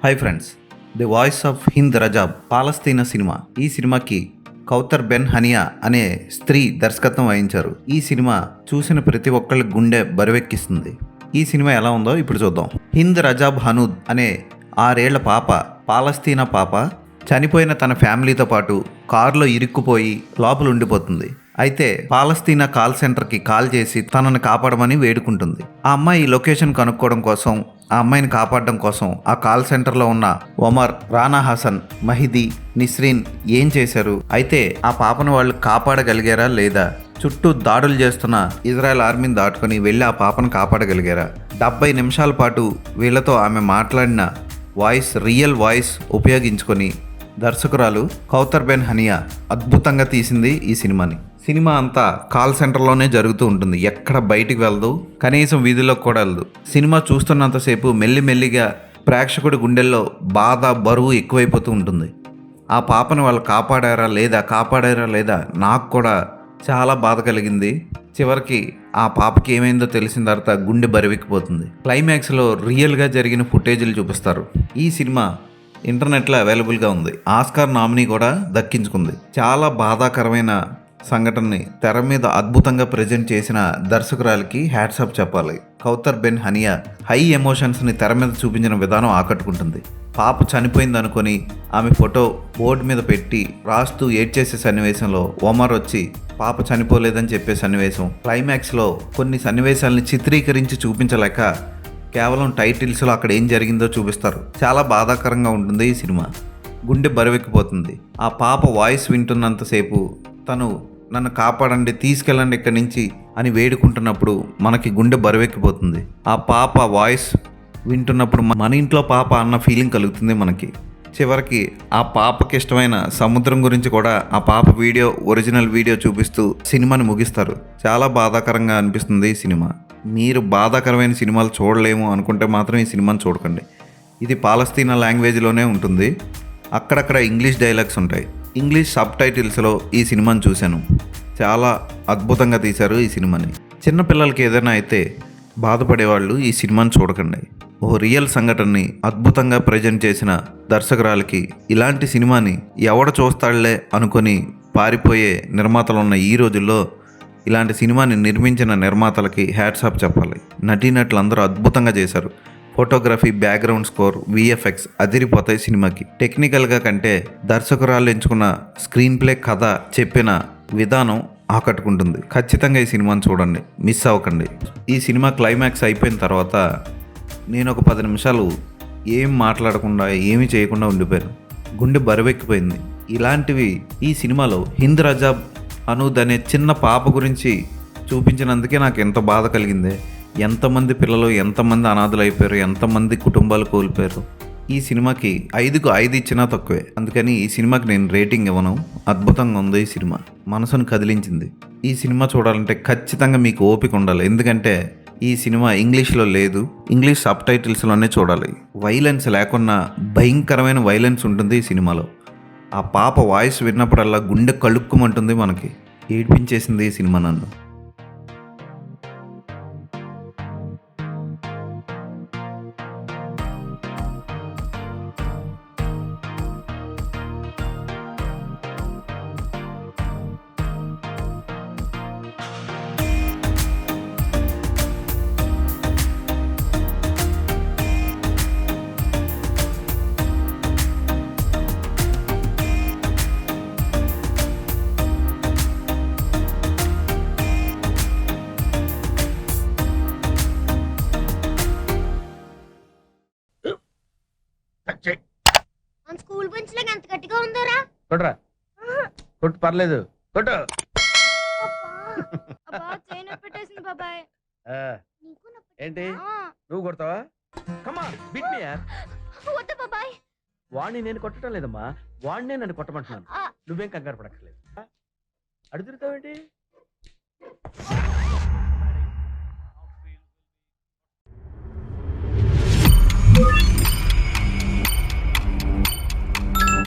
Hi friends, the voice of Hind Rajab పాలస్తీనా cinema. ఈ సినిమాకి కౌతర్ బెన్ హనియా అనే స్త్రీ దర్శకత్వం వహించారు. ఈ సినిమా చూసిన ప్రతి ఒక్కళ్ళ గుండె బరువెక్కిస్తుంది. ఈ సినిమా ఎలా ఉందో ఇప్పుడు చూద్దాం. హింద్ రజాబ్ హనూద్ అనే 6 ఏళ్ల పాప, పాలస్తీనా పాప చనిపోయిన తన ఫ్యామిలీతో పాటు కారులో ఇరుక్కుపోయి లోపల ఉండిపోతుంది. అయితే పాలస్తీనా కాల్ సెంటర్కి కాల్ చేసి తనను కాపాడమని వేడుకుంటుంది. ఆ అమ్మాయి లొకేషన్ కనుక్కోవడం కోసం, ఆ అమ్మాయిని కాపాడడం కోసం ఆ కాల్ సెంటర్లో ఉన్న ఒమర్, రానా హసన్, మహిదీ, నిస్రీన్ ఏం చేశారు? అయితే ఆ పాపను వాళ్ళు కాపాడగలిగారా లేదా? చుట్టూ దాడులు చేస్తున్న ఇజ్రాయెల్ ఆర్మీని దాటుకొని వెళ్ళి ఆ పాపను కాపాడగలిగారా? 70 నిమిషాల పాటు వీళ్ళతో ఆమె మాట్లాడిన రియల్ వాయిస్ ఉపయోగించుకొని దర్శకురాలు కౌతర్ బెన్ హనియా అద్భుతంగా తీసింది ఈ సినిమాని. సినిమా అంతా కాల్ సెంటర్లోనే జరుగుతూ ఉంటుంది. ఎక్కడ బయటికి వెళ్ళదు, కనీసం వీధిలోకి కూడా వెళ్ళదు. సినిమా చూస్తున్నంతసేపు మెల్లిమెల్లిగా ప్రేక్షకుడి గుండెల్లో బాధ, బరువు ఎక్కువైపోతూ ఉంటుంది. ఆ పాపను వాళ్ళు కాపాడారా లేదా నాకు కూడా చాలా బాధ కలిగింది. చివరికి ఆ పాపకి ఏమైందో తెలిసిన తర్వాత గుండె బరువెక్కిపోతుంది. క్లైమాక్స్లో రియల్గా జరిగిన ఫుటేజీలు చూపిస్తారు. ఈ సినిమా ఇంటర్నెట్లో అవైలబుల్గా ఉంది. ఆస్కార్ నామినీ కూడా దక్కించుకుంది. చాలా బాధాకరమైన సంఘటనని తెర మీద అద్భుతంగా ప్రజెంట్ చేసిన దర్శకురాలికి హ్యాట్స్ ఆఫ్ చెప్పాలి. కౌతర్ బెన్ హనియా హై ఎమోషన్స్ని తెర మీద చూపించిన విధానం ఆకట్టుకుంటుంది. పాప చనిపోయింది అనుకొని ఆమె ఫోటో బోర్డు మీద పెట్టి రాస్తూ ఏడ్చేసే సన్నివేశంలో ఒమర్ వచ్చి పాప చనిపోలేదని చెప్పే సన్నివేశం, క్లైమాక్స్లో కొన్ని సన్నివేశాలని చిత్రీకరించి చూపించలేక కేవలం టైటిల్స్లో అక్కడ ఏం జరిగిందో చూపిస్తారు. చాలా బాధాకరంగా ఉంటుంది ఈ సినిమా. గుండె బరువెక్కిపోతుంది. ఆ పాప వాయిస్ వింటున్నంతసేపు తను నన్ను కాపాడండి, తీసుకెళ్ళండి ఇక్కడి నుంచి అని వేడుకుంటున్నప్పుడు మనకి గుండె బరువెక్కిపోతుంది. ఆ పాప వాయిస్ వింటున్నప్పుడు మన ఇంట్లో పాప అన్న ఫీలింగ్ కలుగుతుంది మనకి. చివరికి ఆ పాపకి ఇష్టమైన సముద్రం గురించి కూడా ఆ పాప ఒరిజినల్ వీడియో చూపిస్తూ సినిమాని ముగిస్తారు. చాలా బాధాకరంగా అనిపిస్తుంది ఈ సినిమా. మీరు బాధాకరమైన సినిమాలు చూడలేము అనుకుంటే మాత్రం ఈ సినిమాని చూడకండి. ఇది పాలస్తీనా లాంగ్వేజ్లోనే ఉంటుంది. అక్కడక్కడ ఇంగ్లీష్ డైలాగ్స్ ఉంటాయి. ఇంగ్లీష్ సబ్ టైటిల్స్లో ఈ సినిమాని చూశాను. చాలా అద్భుతంగా తీశారు ఈ సినిమాని. చిన్నపిల్లలకి ఏదైనా అయితే బాధపడేవాళ్ళు ఈ సినిమాని చూడకండి. ఓ రియల్ సంఘటనని అద్భుతంగా ప్రజెంట్ చేసిన దర్శకురాలకి ఇలాంటి సినిమాని ఎవడ చూస్తాడులే అనుకొని పారిపోయే నిర్మాతలు ఉన్న ఈ రోజుల్లో ఇలాంటి సినిమాని నిర్మించిన నిర్మాతలకి హ్యాట్స్ ఆఫ్ చెప్పాలి. నటీనటులు అందరూ అద్భుతంగా చేశారు. ఫోటోగ్రఫీ, బ్యాక్గ్రౌండ్ స్కోర్, విఎఫ్ఎక్స్ అదిరిపోతాయి సినిమాకి. టెక్నికల్గా కంటే దర్శకురాలు ఎంచుకున్న స్క్రీన్ ప్లే, కథ చెప్పిన విధానం ఆకట్టుకుంటుంది. ఖచ్చితంగా ఈ సినిమాని చూడండి, మిస్ అవ్వకండి. ఈ సినిమా క్లైమాక్స్ అయిపోయిన తర్వాత నేను ఒక 10 నిమిషాలు ఏం మాట్లాడకుండా ఏమీ చేయకుండా ఉండిపోయాను. గుండె బరువెక్కిపోయింది. ఇలాంటివి ఈ సినిమాలో హింద్ రజాబ్ హనూద్ అనే చిన్న పాప గురించి చూపించినందుకే నాకు ఎంత బాధ కలిగిందే. ఎంతమంది పిల్లలు, ఎంతమంది అనాథలు అయిపోయారు, ఎంతమంది కుటుంబాలు కోల్పోయారు. ఈ సినిమాకి 5కు 5 ఇచ్చినా తక్కువే. అందుకని ఈ సినిమాకి నేను రేటింగ్ ఇవ్వను. అద్భుతంగా ఉంది ఈ సినిమా, మనసును కదిలించింది. ఈ సినిమా చూడాలంటే ఖచ్చితంగా మీకు ఓపిక ఉండాలి. ఎందుకంటే ఈ సినిమా ఇంగ్లీష్లో లేదు, ఇంగ్లీష్ సబ్ టైటిల్స్లోనే చూడాలి. వైలెన్స్ లేకున్నా భయంకరమైన వైలెన్స్ ఉంటుంది ఈ సినిమాలో. ఆ పాప వాయిస్ విన్నప్పుడల్లా గుండె కలుక్కుమంటుంది మనకి. ఏడ్పించేసింది ఈ సినిమా నన్ను. మన స్కూల్ బెంచ్ లాగా ఎంత గట్టిగా ఉందోరా. కొట్రా, కొట్టు, పర్లేదు, కొట్టు. అబ్బా చైన్ పెట్టేసింది బాబాయ్. ఆ, నీకు ఏంటి నువ్వు కొడతావా? కమా బిట్ మీ యార్. వద్దు బాబాయ్. వాడిని నేను కొట్టడం లేదమ్మా, వాడినే నన్ను కొట్టమంటున్నాను. ఆ. నువ్వేం కంగారు పడక్కర్లేదు. అడుగుతావేంటి?